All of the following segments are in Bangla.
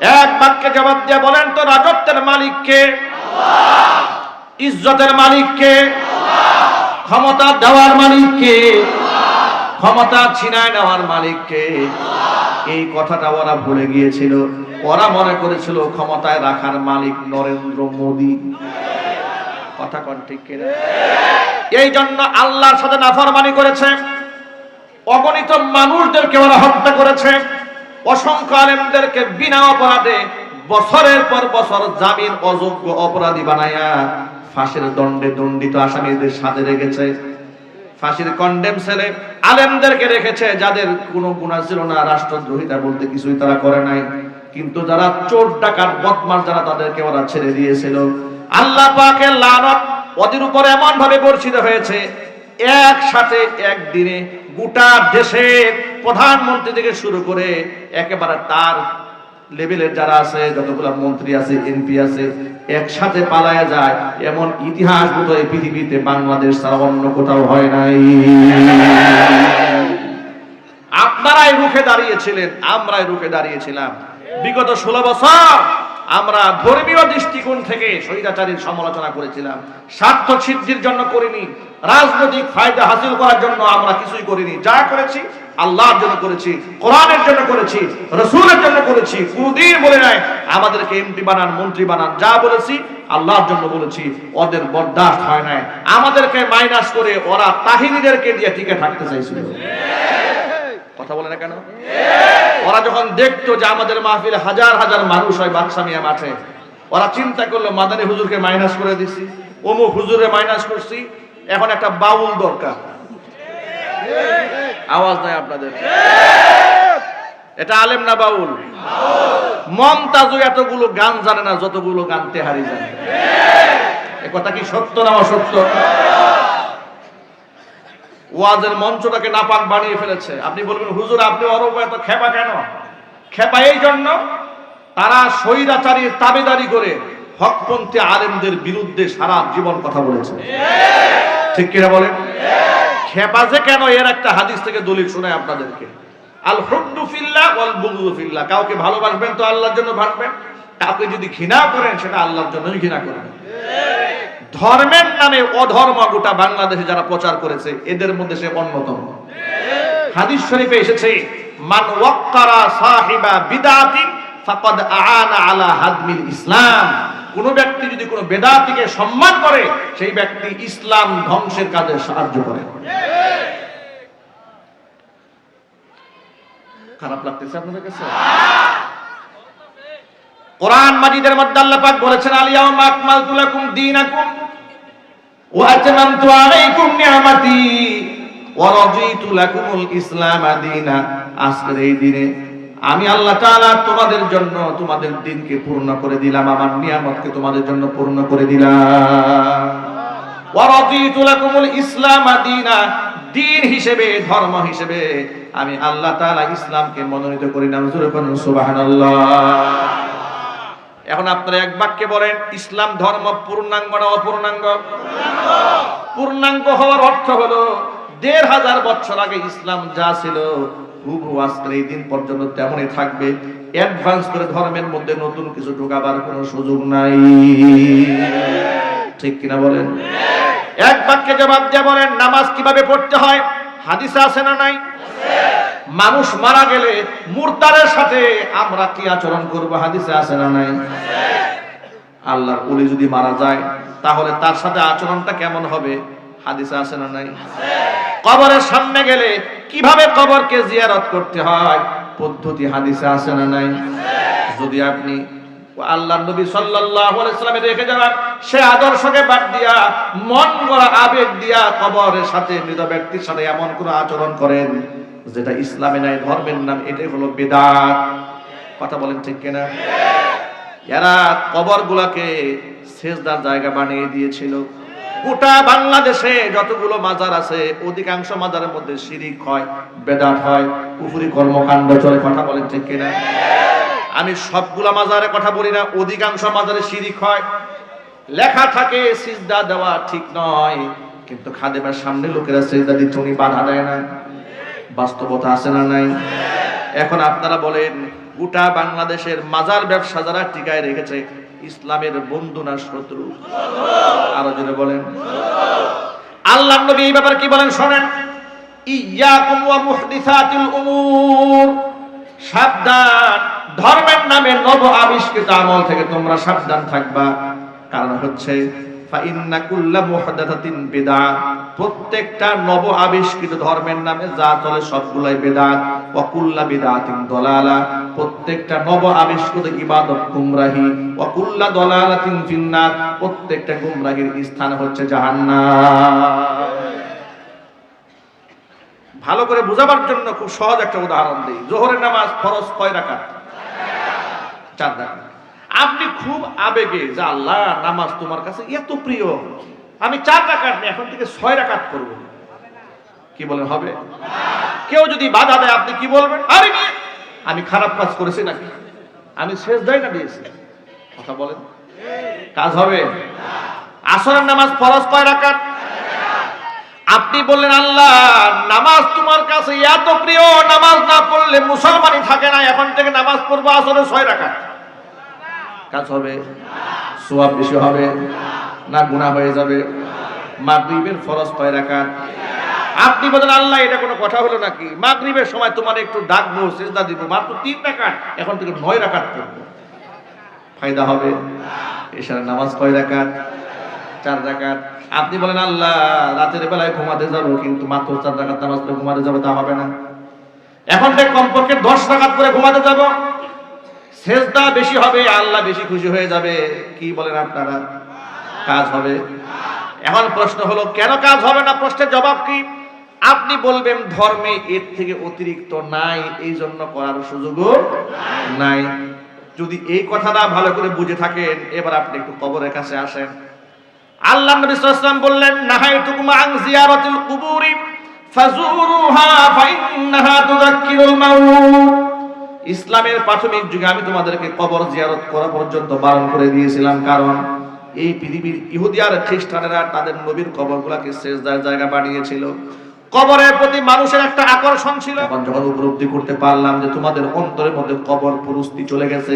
এক বাক্যে জবাব দিয়ে বলেন তো, রাজত্বের মালিক কে? আল্লাহ। ইজ্জতের মালিক কে? আল্লাহ। ক্ষমতা দেওয়ার মালিক কে? আল্লাহ। ক্ষমতা ছিনায় নেওয়ার মালিক কে? আল্লাহ। এই কথাটা ওরা ভুলে গিয়েছিল। ওরা মনে করেছিল ক্ষমতায় রাখার মালিক নরেন্দ্র মোদী। কথা কোন ঠিক কিনা? এই জন্য আল্লাহর সাথে নাফরমানি করেছে, অগণিত মানুষদেরকে ওরা হত্যা করেছে, অসংখ্য আলেমদেরকে বিনা অপরাধে বছরের পর বছর জামিন অযোগ্য অপরাধী বানায়া ফাঁসির দণ্ডে দণ্ডিত আসামিদের সাথে রেখেছে। ফাঁসির কন্ডেম সেলে আলেমদেরকে রেখেছে যাদের কোনো গুনাহ ছিল না, রাষ্ট্রদ্রোহিতা বলতে কিছুই তারা করে নাই, কিন্তু যারা চোর ডাকাত বদমাশ যারা তাদেরকে ওরা ছেড়ে দিয়েছিল। আল্লাহ পাকের লানত ওদের উপর এমন ভাবে বর্ষিত হয়েছে, একসাথে একদিনে গোটা দেশের প্রধানমন্ত্রী থেকে শুরু করে একেবারে তার লেভেলের যারা আছে, যতগুলো মন্ত্রী আছে, এমপি আছে, একসাথে পালায়া যায়। এমন ইতিহাস বোধ হয় পৃথিবীতে বাংলাদেশ ছাড়া অন্য কোথাও হয় নাই। আপনারাই রুখে দাঁড়িয়েছিলেন, আমরাই রুখে দাঁড়িয়েছিলাম। বিগত 16 বছর আমরা ধর্মীয় দৃষ্টিকোণ থেকে স্বৈরাচারীর সমালোচনা করেছিলাম, স্বার্থ সিদ্ধির জন্য করিনি, রাজনৈতিক ফায়দা হাসিল করার জন্য আমরা কিছুই করিনি। যা করেছি আল্লাহর জন্য করেছি, কোরআনের জন্য করেছি, রাসূলের জন্য করেছি। কোনদিন বলে নাই আমাদেরকে এমপি বানান, মন্ত্রী বানান। যা বলেছি আল্লাহর জন্য বলেছি। ওদের বরদাস্ত হয় নাই, আমাদেরকে মাইনাস করে ওরা তাহিনীদেরকে দিয়ে টিকে থাকতে চাইছিল। কথা বলে না কেন? ওরা যখন দেখতো যে আমাদের মাহফিলে হাজার হাজার মানুষ হয় বাদশা মিয়া মাঠে, ওরা চিন্তা করলো মাদানী হুজুরকে মাইনাস করে দিছি, অমুক হুজুরে মাইনাস করছি, এখন একটা বাউল দরকার। আওয়াজ নাই আপনাদের? এটা আলেম না বাউল? মমতাজু এতগুলো গান জানে না যতগুলো গান তেহারি জানে। এ কথা কি সত্য না অসত্য? ওয়াজের মঞ্চটাকে নাপাক বানিয়ে ফেলেছে। আপনি বলবেন হুজুর আপনি অরব এত খেপা কেন? খেপা এই জন্য তারা স্বৈরাচারীর তাবেদারি করে হকপন্থী আলেমদের বিরুদ্ধে সারা জীবন কথা বলেছে। ঠিক কিনা বলেন? খেপা যে কেন, এর একটা হাদিস থেকে দলিল শোনায় আপনাদেরকে। আল হুব্বু ফিল্লাহ ওয়াল বুগযু ফিল্লাহ। কাউকে ভালোবাসবেন তো আল্লাহর জন্য ভাসবেন, কাউকে যদি ঘৃণা করেন সেটা আল্লাহর জন্যই ঘৃণা করবেন। ধর্মের নামে অধর্ম গোটা বাংলাদেশে যারা প্রচার করেছে এদের মধ্যে সে অন্যতম। হাদিস শরীফে এসেছে, মান ওয়াক্কারা সাহিবা বিদআতিন ফাকাদ আআনা আলা হাদমিল ইসলাম। কোন ব্যক্তি যদি কোন বেদাতীকে সম্মান করে সেই ব্যক্তি ইসলাম ধ্বংসের কাজে সাহায্য করে। খারাপ লাগতেছে আপনাদের কাছে? কোরআন মাজিদের মধ্যে আল্লাহ পাক বলেছেন, আল ইয়াউমা আকমালতু লাকুম দীনাকুম ওয়া আতমামতু আলাইকুম নি'মাতি ওয়া রাদিতু লাকুমুল ইসলাম দীনা। আজকের এই দিনে আমি আল্লাহ তাআলা তোমাদের জন্য তোমাদের দিনকে পূর্ণ করে দিলাম, আমার নিয়ামতকে তোমাদের জন্য পূর্ণ করে দিলাম। ওয়া রাদিতু লাকুমুল ইসলাম দীনা, দিন হিসেবে, ধর্ম হিসেবে আমি আল্লাহ তাআলা ইসলামকে মনোনীত করে নিলাম। সুবহানাল্লাহ। এখন আপনারা এক বাক্যে বলেন, ইসলাম ধর্ম পূর্ণাঙ্গ না অপূর্ণাঙ্গ? পূর্ণাঙ্গ হওয়ার অর্থ হলো ১৫০০ বছর আগে ইসলাম যা ছিল হুবহু আজকের এই দিন পর্যন্ত তেমনই থাকবে। অ্যাডভান্স করে ধর্মের মধ্যে নতুন কিছু ঢোকাবার কোনো সুযোগ নাই। ঠিক কিনা বলেন? এক বাক্যে জবাব দিয়ে বলেন, নামাজ কিভাবে পড়তে হয় হাদিসে আছে না নাই? মানুষ মারা গেলে মুরতাদের সাথে আমরা কি আচরণ করব হাদিসে আছে না নাই? আল্লাহর ওলি যদি মারা যায় তাহলে তার সাথে আচরণটা কেমন হবে হাদিসে আছে না নাই? কবরের সামনে গেলে কিভাবে কবরকে জিয়ারত করতে হয় পদ্ধতি হাদিসে আছে না নাই? যদি আপনি আল্লাহর নবী সাল্লাল্লাহু আলাইহি ওয়াসাল্লামে রেখে যাবেন সে আদর্শকে বাদ দিয়া মন গড়া আবেগ দিয়া কবরের সাথে মৃত ব্যক্তির সাথে এমন কোন আচরণ করেন যেটা ইসলামে নাই, ধর্মের নাম, এটাই হলো বিদআত। কথা বলেন ঠিক কিনা? এরা কবরগুলোকে সেজদার জায়গা বানিয়ে দিয়েছিল। গোটা বাংলাদেশে যতগুলো মাজার আছে অধিকাংশ মাজারের মধ্যে শিরিক হয়, বেদাত হয়, কুফরি কর্মকাণ্ড চলে। কথা বলেন ঠিক কিনা? আমি সবগুলা মাজারে কথা বলি না, অধিকাংশ মাজারে শিরিক হয়। লেখা থাকে সিজদা দেওয়া ঠিক নয়, কিন্তু খাদেমের সামনে লোকেরা সিজদা দিচ্ছে, উনি বাধা দেয় না। বাস্তবতা আছে না নাই? এখন আপনারা বলেন গোটা বাংলাদেশের মাজার ব্যবসা যারা টিকায় রেখেছে, ইসলামের বন্ধু না শত্রু? আরো জোরে বলেন। আল্লাহর নবী এই ব্যাপারে কি বলেন শোনেন, ইয়াকুম ওয়া মুহদিসাতিল উমুর, সাবধান, ধর্মের নামে নব আবিষ্কৃত আমল থেকে তোমরা সাবধান থাকবা। কারণ হচ্ছে ফাইন্না কুল্লা মুহদাসাতিন বিদআহ, প্রত্যেকটা নব আবিষ্কৃত ধর্মের নামে যা চলে সবগুলাই বিদআত। ওয়া কুল্লা বিদআতিন দালালা, প্রত্যেকটা নব আবিষ্কৃত ইবাদত গুমরাহি। ওয়া কুল্লা দালালাতিন ফিন্নার, প্রত্যেকটা গুমরাহির স্থান হচ্ছে জাহান্নাম। ভালো করে বোঝাবার জন্য খুব সহজ একটা উদাহরণ দিই। যোহরের নামাজ ফরজ কয় রাকাত? 4 রাকাত। আপনি খুব আবেগে যে আল্লাহ নামাজ তোমার কাছে এত প্রিয়, আমি 4 রাকাত না, এখন থেকে 6 রাকাত করব, কি বলেন হবে? কেউ যদি বাধা দেয় আপনি কি বলবেন? আরে মিয়া, আমি খারাপ কাজ করেছি নাকি? আমি সেজদাই না দিয়েছি, কথা বলেন, কাজ হবে? আসরের নামাজ ফরজ কয় রাকাত? আপনি বললেন আল্লাহ নামাজ তোমার কাছে এত প্রিয়, নামাজ না পড়লে মুসলমানই থাকে না, এখন থেকে নামাজ পড়বো আসরে 6 রাকাত, কাজ হবে? সওয়াব বেশি হবে না গুনাহ হয়ে যাবে? মাগরিবের ফরজ কয় রাকাত? আপনি বলেন আল্লাহ এটা কোনো কথা হলো নাকি, মাগরিবের সময় তোমার একটু ডাকবো, সিজদা দিব, মাত্র 3 রাকাত, এখন থেকে 9 রাকাত করবো, ফায়দা হবে? এশার নামাজ কয় রাকাত? 4 রাকাত। আপনি বলেন আল্লাহ রাতের বেলায় ঘুমাতে যাবো, কিন্তু মাত্র 4 রাকাত নামাজ পড়ে ঘুমাতে যাবো, তা হবে না, এখন থেকে কমপক্ষে 10 রাকাত করে ঘুমাতে যাবো, সেজদা বেশি হবে, আল্লাহ বেশি খুশি হয়ে যাবে, কি বলেন আপনারা? কাজ হবে? এখন প্রশ্ন হলো কেন কাজ হবে না? প্রশ্নের জবাব কি? আপনি বলবেন ধর্মে এর থেকে অতিরিক্ত নাই, এই জন্য করার সুযোগও নাই। যদি এই কথাটা ভালো করে বুঝে থাকেন, এবার আপনি একটু কবরের কাছে আসেন। আল্লাহ নবী সাল্লাল্লাহু আলাইহি ওয়াসাল্লাম বললেন নাহাইতুকুম আন জিয়ারাতিল কুবুরি ফাজুরুহা ফাইন্নাহা তুযাক্কিরুল মাউত। ইসলামের প্রাথমিক যুগে আমি তোমাদেরকে কবর জিয়ারত করা পর্যন্ত বারণ করে দিয়েছিলাম, কারণ এই পৃথিবীর ইহুদি আর খ্রিস্টানেরা তাদের নবীর কবরগুলোকে সেজদার জায়গা বানিয়েছিল। কবরের প্রতি মানুষের একটা আকর্ষণ ছিল। এখন যখন উপলব্ধি করতে পারলাম যে তোমাদের অন্তরের মধ্যে কবর পুরুস্তি চলে গেছে,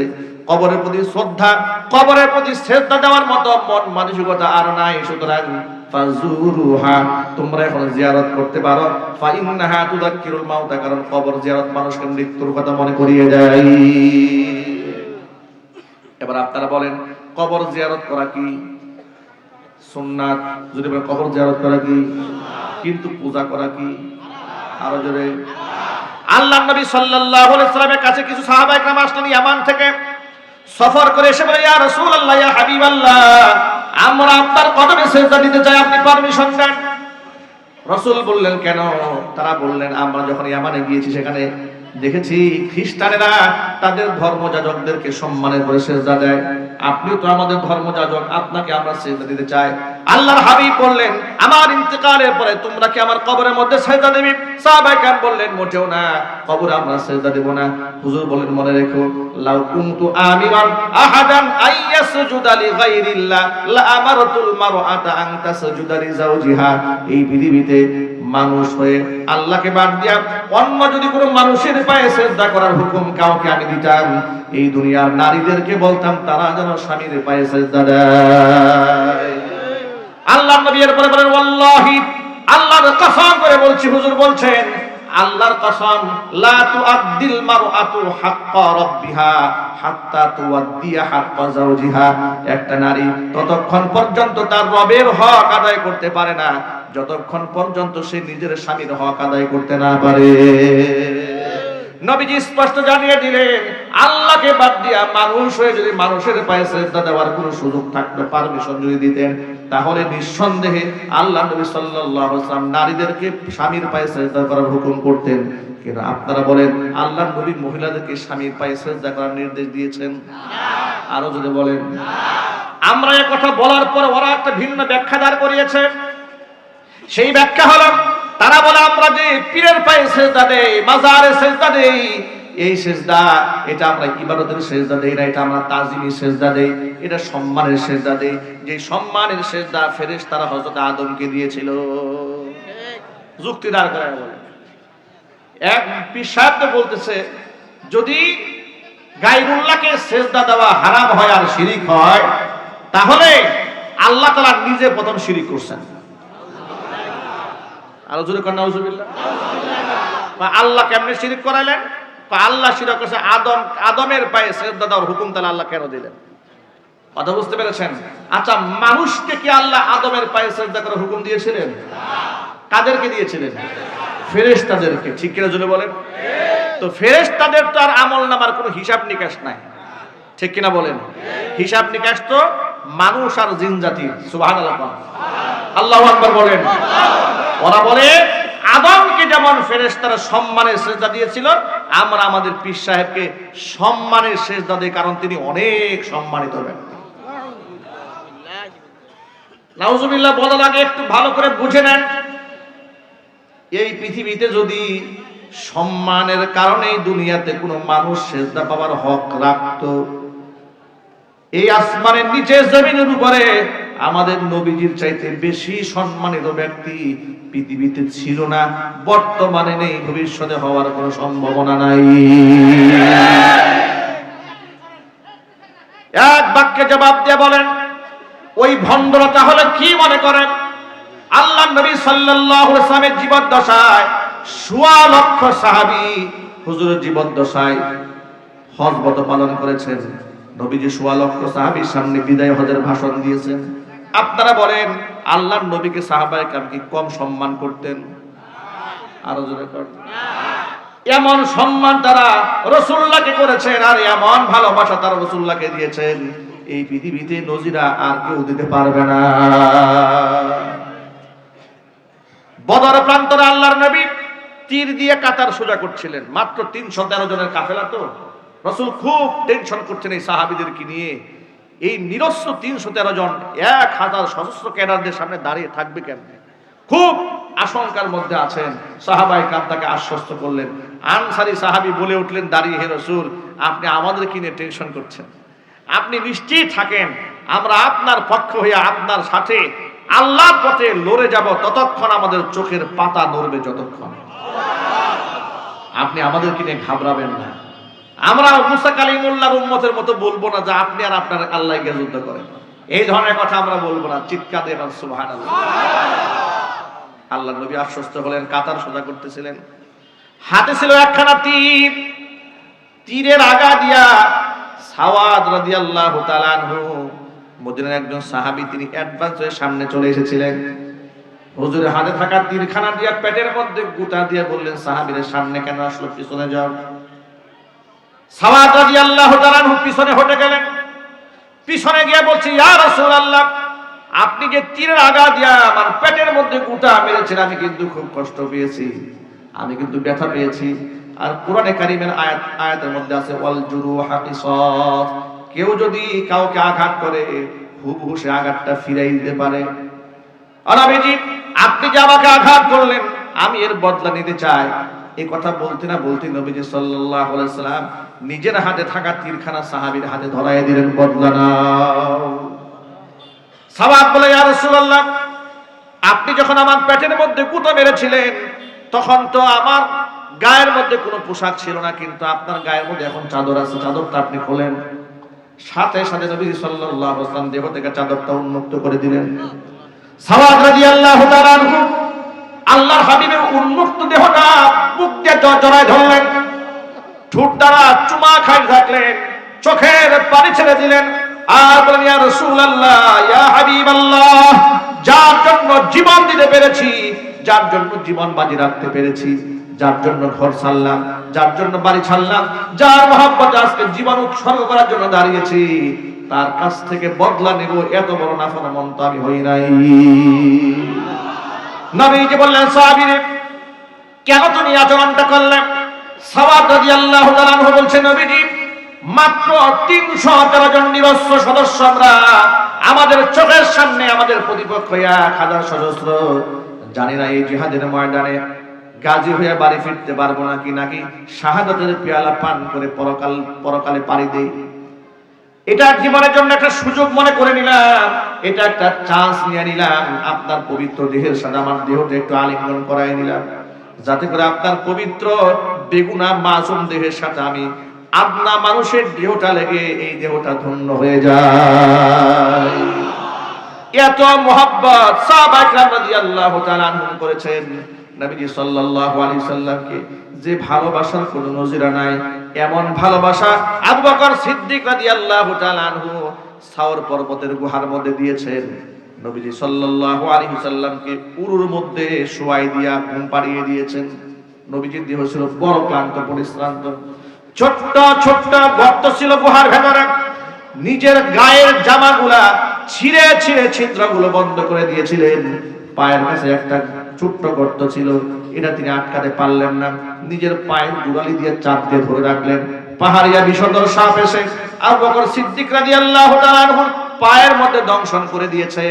কবরের প্রতি শ্রদ্ধা, কবরের প্রতি শ্রদ্ধা দেওয়ার মতো মন মানসিকতা আর নাই, সুতরাং ফাজুরুহা, তোমরা এখন জিয়ারত করতে পারো, ফাইন্নাহা তুযাক্কিরুল মাউত, কারণ কবর জিয়ারত মানুষকে মৃত্যুর কথা মনে করিয়ে দেয়। এবার আপনারা বলেন কবর জিয়ারত করা কি সুন্নাত? যদি বলেন কবর জিয়ারত করা কি, কিন্তু পূজা করা কি? আরো জোরে। আল্লাহর নবী সাল্লাল্লাহু আলাইহি ওয়াসাল্লামের কাছে কিছু সাহাবা একরাম আসলেন ইয়ামান থেকে সফর করে, এসে বলে ইয়া রাসূলুল্লাহ, ইয়া হাবিবাল্লাহ, আমরা আপনার কদমে সিজদা দিতে চাই, আপনি পারমিশন দেন। রাসূল বললেন কেন? তারা বললেন আমরা যখন ইয়ামানে গিয়েছি সেখানে দেখেছি খ্রিস্টানেরা তাদের ধর্মযাজকদেরকে সম্মানের করে সিজদা দেয়, আপনিও তো আমাদের ধর্মযাজক, আপনাকে আমরা সিজদা দিতে চাই। আল্লাহর হাবিব বললেন আমার ইন্তেকালের পরে তোমরা কি আমার কবরের মধ্যে সিজদা দেবে? সাহাবায়ে কেরাম বললেন মোটেও না, কবরে আমরা সিজদা দেব না। হুজুর বলেন মনে রেখো, লাউ কুনতু আমিরান আহাদান আইয়াসজুদা লিগাইরিল্লাহ লা আমারতুল মারআতা আন তাসজুদা লিজাওজিহা। এই পৃথিবীতে মানুষ হয়ে আল্লাহকে বাদ দিয়া অন্য যদি কোনো মানুষের পায়ে সিজদা করার হুকুম কাউকে আমি দিতাম, এই দুনিয়ার নারীদেরকে বলতাম তারা যেন স্বামীর পায়ে সিজদা দেয়। আল্লাহর নবী এরপরে বলেন ওয়াল্লাহি, আল্লাহর কসম করে বলছি, হুজুর বলছেন আল্লাহর কসম, লা তুআদ্দিল মারআতু হাক্কা রাব্বিহা হাত্তা তুআদ্দিয়া হাক্কা যাওজিহা। একটা নারী ততক্ষণ পর্যন্ত তার রবের হক আদায় করতে পারে না যতক্ষণ পর্যন্ত সে নিজের স্বামীর হক আদায় করতে না পারে। নবীজি স্পষ্ট জানিয়ে দিলেন আল্লাহকে বাদ দিয়া মানুষ হয়ে যদি মানুষের পায়ে সিজদা দেওয়ার কোনো সুযোগ থাকতো, পারমিশন যদি দিতেন, তাহলে নিঃসন্দেহে আল্লাহ নবী সাল্লাল্লাহু আলাইহি ওয়াসাল্লাম নারীদেরকে স্বামীর পায়ে সিজদা করার হুকুম করতেন। কিন্তু আপনারা বলেন আল্লাহ নবী মহিলাদেরকে স্বামীর পায়ে সিজদা করার নির্দেশ দিয়েছেন? আরো যদি বলেন। আমরা এই কথা বলার পর ওরা একটা ভিন্ন ব্যাখ্যা দাঁড় করিয়েছে। সেই ব্যাখ্যা হলো তারা বলে আমরা যে পীরের পায়ে সিজদা দেই, মাজারে সিজদা দেই, এই সিজদা এটা আমরা ইবাদতের সিজদা দেই না, এটা আমরা তাজিমি সিজদা দেই, এটা সম্মানের সিজদা দেই। যে সম্মানের সিজদা ফেরেশতারা হযরত আদমকে দিয়েছিল। যুক্তি দাঁড় করায় বলে এক পীর সাহেব বলতেছে যদি গায়রুল্লাহকে সিজদা দেওয়া হারাম হয় আর শিরিক হয়, তাহলে আল্লাহ তাআলা নিজে প্রথম শিরিক করছেন। আর জোরে কোন নাউজুবিল্লাহ। আল্লাহ কেমনে শিরিক করাইলেন? আল্লাহ শিরিক করেছে আদমের পায়ে সিজদা দেওয়ার হুকুম তাহলে আল্লাহ কেন দিলেন? কথা বুঝতে পেরেছেন? আচ্ছা, মানুষকে কি আল্লাহ আদমের পায়ে সিজদা করার হুকুম দিয়েছিলেন? কাদেরকে দিয়েছিলেন? ফেরেশতাদেরকে। ঠিক কিনা জোরে বলেন? তো ফেরেশতাদের তো আর আমলনামার কোনো হিসাব নিকাশ নাই, ঠিক কিনা বলেন? হিসাব নিকাশ তো মানুষ আর জিন জাতির। সুবহানাল্লাহ, আল্লাহু আকবার বলেন। ওরা বলে আদমকে যেমন ফেরেশতারা সম্মানের সিজদা দিয়েছিল, আমরা আমাদের পীর সাহেবকে সম্মানের সিজদা দেই, কারণ তিনি অনেক সম্মানিত ব্যক্তি। নাউজুবিল্লাহ বলার আগে একটু ভালো করে বুঝে নেন, এই পৃথিবীতে যদি সম্মানের কারণে দুনিয়াতে কোনো মানুষ সিজদা পাওয়ার হক রাখতো, এই আসমানের নিচে জমিনের উপরে আমাদের নবীজির চাইতে বেশি সম্মানিত ব্যক্তি পৃথিবীতে ছিল না, বর্তমানে নেই, ভবিষ্যতে হওয়ার কোনো সম্ভাবনা নাই। এক বাক্যে জবাব দিয়ে বলেন, ওই ভণ্ডরা তাহলে কি মনে করেন? আল্লাহ নবী সাল্লাল্লাহু আলাইহি ওয়াসাল্লামের জীবদ্দশায় ১৬ লক্ষ সাহাবী হুজুরের জীবদ্দশায় হজ ব্রত পালন করেছেন। নবীজি ১৬ লক্ষ সাহাবীর সামনে বিদায় হজের ভাষণ দিয়েছেন। আপনারা বলেন, আল্লাহর নবীকে সাহাবায়ে কেরাম কি কম সম্মান করতেন? আরো জোরে কর। এমন সম্মান তারা রাসূলুল্লাহকে করেছেন, আর এমন ভালোবাসা তারা রাসূলুল্লাহকে দিয়েছেন, এই পৃথিবীতে নজিরা আর কেউ দিতে পারবে না। বদর প্রান্তরে আল্লাহর নবী তীর দিয়ে কাতার সোজা করছিলেন, মাত্র ৩১৩ জনের কাফেলা। তো রাসূল খুব টেনশন করছেন এই সাহাবীদেরকে নিয়ে। এই নিরস্ত্র ৩১৩ জন ১০০০ সশস্ত্র ক্যাডারদের সামনে দাঁড়িয়ে থাকবে কেমনে? খুব আশঙ্কার মধ্যে আছেন। সাহাবায়ে কেরাম তাকে আশ্বস্ত করলেন। আনসারী সাহাবী বলে উঠলেন দাঁড়িয়ে, হে রাসূল, আপনি আমাদেরকে নিয়ে টেনশন করছেন, আপনি নিশ্চিত থাকেন, আমরা আপনার পক্ষ হয়ে আপনার সাথে আল্লাহর পথে লড়ে যাব, ততক্ষণ আমাদের চোখের পাতা নড়বে যতক্ষণ। আপনি আমাদেরকে নিয়ে ঘাবড়াবেন না। আমরা মুসা কালিমুল্লাহর উম্মতের মতো বলবো না যে আপনি আর আপনার আল্লাহকে যুদ্ধ করেন, এই ধরনের কথা আমরা বলবো না। চিৎকার দিয়ে সুবহানাল্লাহ। আল্লাহর নবী আশ্বস্ত হলেন, কাতার সোজা করতেছিলেন। হাতে ছিল একখানা তীর, তীরের আগা দিয়া সাওয়াদ রাদিয়াল্লাহু তাআলা আনহু, মদিনার একজন সাহাবী, তিনি অ্যাডভান্স হয়ে সামনে চলে এসেছিলেন। হুজুরের হাতে থাকা তীরখানা দিয়া পেটের মধ্যে গুতা দিয়ে বললেন, সাহাবীদের সামনে কেন আসলো, পিছনে যাও। সাওয়াদ রাদিয়াল্লাহু তাআলা আনহু পিছনে হটে গেলেন। পিছনে গিয়ে বলছে, ইয়া রাসূলুল্লাহ, আপনি যে তীরের আগা দিয়া আমার পেটের মধ্যে গুতা মেরেছেন, আমি কিন্তু খুব কষ্ট পেয়েছি, আমি কিন্তু ব্যথা পেয়েছি। আর কোরআনে কারীমের আয়াতের মধ্যে আছে, ওয়াল জুরুহা কিসাস, কেউ যদি কাউকে আঘাত করে হুবহু সে আঘাতটা ফিরাই দিতে পারে। আর নবীজি, আপনি যে আমাকে আঘাত করলেন, আমি এর বদলা নিতে চাই। এই কথা বলতে না বলতে নবীজি সাল্লাল্লাহু আলাইহি ওয়াসাল্লাম নিজের হাতে থাকা তীরখানা সাহাবীর হাতে ধরায় দিলেন, বদলা নাও। সাওয়াদ বলে, ইয়া রাসূলুল্লাহ, আপনি যখন আমার পেটের মধ্যে গুঁতো মেরেছিলেন, তখন তো আমার গায়ের মধ্যে কোনো পোশাক ছিল না, কিন্তু আপনার গায়ের মধ্যে এখন চাদর আছে, চাদরটা আপনি খোলেন। সাথে সাথে নবী সাল্লাল্লাহু আলাইহি ওয়াসাল্লাম দেহ থেকে চাদরটা উন্মুক্ত করে দিলেন। সাওয়াদ রাদিয়াল্লাহু তাআলা আনহু আল্লাহর হাবিবের উন্মুক্ত দেহটা বুক দিয়ে জড়ায় ধরলেন, ঠোঁট দ্বারা চুমা খাইতে থাকলেন, চোখের পানি ছেড়ে দিলেন, আর বলেন, ইয়া রাসূলুল্লাহ, ইয়া হাবিবাল্লাহ, যার জন্য জীবন দিতে পেরেছি, যার জন্য জীবন বাজি রাখতে পেরেছি, যার জন্য ঘর ছাড়লাম, যার জন্য বাড়ি ছাড়লাম, যার মহব্বতে আজকে জীবন উৎসর্গ করার জন্য দাঁড়িয়েছি, তার কাছ থেকে বদলা নেব, এত বড় নাফরমান তো আমি হই নাই। নবীজি বললেন, সাহাবীরে, কেন তুমি আচরণটা করলে? সাওয়াদ রাদিয়াল্লাহু তাআলা আনহু বলছেন, নবীজি, মাত্র ৩১৩ জন নিরস্ত্র সদস্য আমরা, আমাদের চোখের সামনে আমাদের প্রতিপক্ষ ১০০০ সশস্ত্র, জানি না এই জিহাদের ময়দানে গাজী হয়ে বাড়ি ফিরতে পারবো নাকি, নাকি শাহাদাতের পেয়ালা পান করে পরকালে পাড়ি দেই। এটা জীবনের জন্য একটা সুযোগ মনে করে নিলাম, এটা একটা চান্স নিয়ে নিলাম। আপনার পবিত্র দেহের সাথে আমার দেহটা একটু আলিঙ্গন করাই নিলাম, যাতে করে আপনার পবিত্র বেগুনা মাসুম দেহের সাথে আমি আদনা মানুষের দেহটা লেগে এই দেহটা ধন্য হয়ে যায়। এত মোহাব্বত সাহাবায়ে কেরাম রাদিয়াল্লাহু তাআলা আনহুম করেছেন নবীজি সাল্লাল্লাহু আলাইহি সাল্লামকে, যে ভালোবাসার কোনো নজির নাই। এমন ভালোবাসা আবু বকর সিদ্দিক রাদিয়াল্লাহু তাআলা আনহু সাওর পর্বতের গুহার মধ্যে দিয়েছেন। নবীজি সাল্লাল্লাহু আলাইহি সাল্লামকে উরুর মধ্যে শোয়াই দিয়া ঘুম পাড়িয়ে দিয়েছেন। নবীজির দেহ ছিল বড় ক্লান্ত পরিশ্রান্ত, ছোট্ট ছোট্ট গর্ত ছিল গুহার ভেতরে। নিজের গায়ের জামাগুলা ছিঁড়ে ছিঁড়ে ছিদ্রগুলো বন্ধ করে দিয়েছিলেন। পায়ের কাছে একটা ছোট্ট গর্ত ছিল, এটা তিনি আটকাতে পারলেন না। নিজের পায়ের গোড়ালি দিয়ে চাপ দিয়ে ধরে রাখলেন। পাহাড়িয়া বিষধর সাপ এসে আবু বকর সিদ্দিক রাদিয়াল্লাহু তাআলা আনহুর পায়ের মধ্যে দংশন করে দিয়েছে।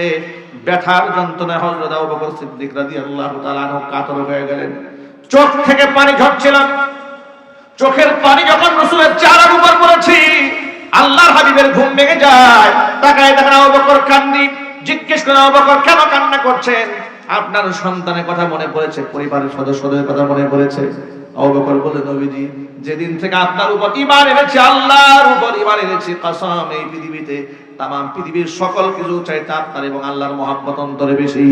ব্যথার যন্ত্রণায় হযরত আবু বকর সিদ্দিক রাদিয়াল্লাহু তাআলা আনহু কাতর হয়ে গেলেন। চোখ থেকে পানি ঝরছিল। চোখের পানি যখন রাসূলের চেহারার উপর পড়েছে, আল্লাহর হাবিবের ঘুম ভেঙে যায়। তাকায় দেখেন আবু বকর কান্দি। জিজ্ঞেস করেন, আবু বকর কেন কান্না করছেন? আপনার সন্তানের কথা মনে পড়েছে, পরিবারের সদস্যদের কথা মনে পড়েছে। আবু বকর বলেন, নবীজি, যেদিন থেকে আপনার উপর ঈমান এনেছি, আল্লাহর উপর ঈমান এনেছি, কসম এই পৃথিবীতে তামাম পৃথিবীর সকল কিছু চাইতে আপনার এবং আল্লাহর মহব্বত অন্তরে বেশি।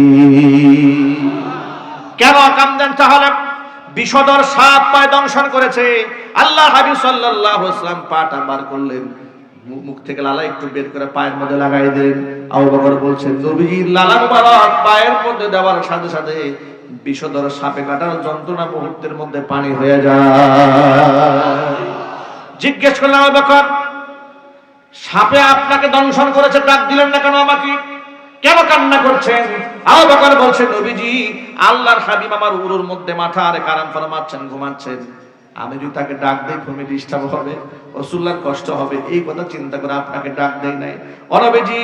কেন কান্দেন তাহলে? বিষধর সাপ পায়ে দংশন করেছে। আল্লাহ হাবিব সাল্লাল্লাহু আলাইহি ওয়াসাল্লাম পাটা বার করলেন, মুখ থেকে লালা একটু বের করে পায়ের মধ্যে লাগাই দিলেন। আবু বকর বলছেন, নবীজির লালা মুবারক পায়ের মধ্যে দেওয়ার সাথে সাথে বিষধর সাপে কাটার যন্ত্রণা মুহূর্তের মধ্যে পানি হয়ে যায়। জিজ্ঞেস করলাম, আবু বকর, সাপে আপনাকে দংশন করেছে, ডাক দিলেন না কেন আমাকে? কেন কান্না করছেন? আবু বকর বলছেন, নবীজি, আল্লাহর হাবিব আমার উরুর মধ্যে মাথা রেখে আরাম ফরমাচ্ছেন, ঘুমাচ্ছেন। আমি যদি তাকে ডাক দেই ঘুমে ডিস্টার্ব হবে, রাসূলুল্লাহর কষ্ট হবে, এই কথা চিন্তা করে আপনাকে ডাক দেই নাই। ও নবীজি,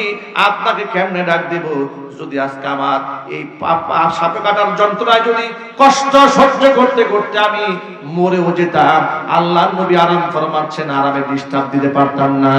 আপনাকে কেমনে ডাক দেব যদি আজকে আমার এই সাপে কাটার যন্ত্রণায় যদি কষ্ট সহ্য করতে করতে আমি মরেও যেতাম, আল্লাহর নবী আরাম ফরমাচ্ছেন, আরামে ডিস্টার্ব দিতে পারতাম না।